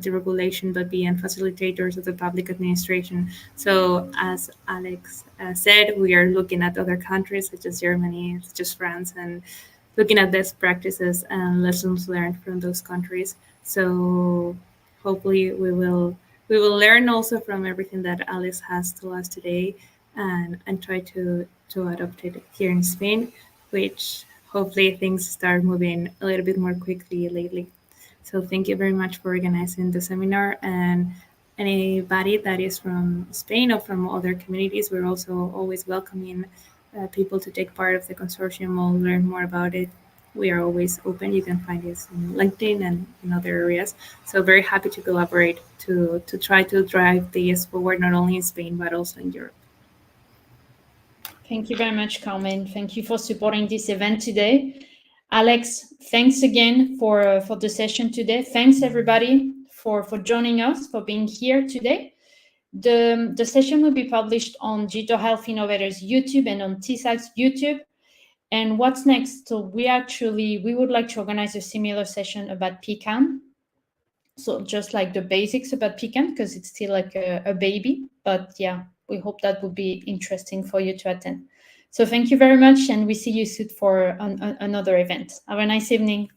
deregulation, but being facilitators of the public administration. So as Alex said, we are looking at other countries such as Germany, such as France, and looking at best practices and lessons learned from those countries. So hopefully we will learn also from everything that Alex has told us today, and try to adopt it here in Spain, which hopefully things start moving a little bit more quickly lately. So thank you very much for organizing the seminar, and anybody that is from Spain or from other communities, we're also always welcoming people to take part of the consortium or learn more about it. We are always open. You can find us on LinkedIn and in other areas. So very happy to collaborate to try to drive this forward, not only in Spain, but also in Europe. Thank you very much, Carmen. Thank you for supporting this event today. Alex, thanks again for the session today. Thanks, everybody, for joining us, for being here today. The session will be published on Digital Health Innovators YouTube and on TISAC's YouTube. And what's next? So we would like to organize a similar session about PCAM. So just like the basics about PCAM, because it's still like a baby. But yeah, we hope that would be interesting for you to attend. So thank you very much, and we see you soon for another event. Have a nice evening.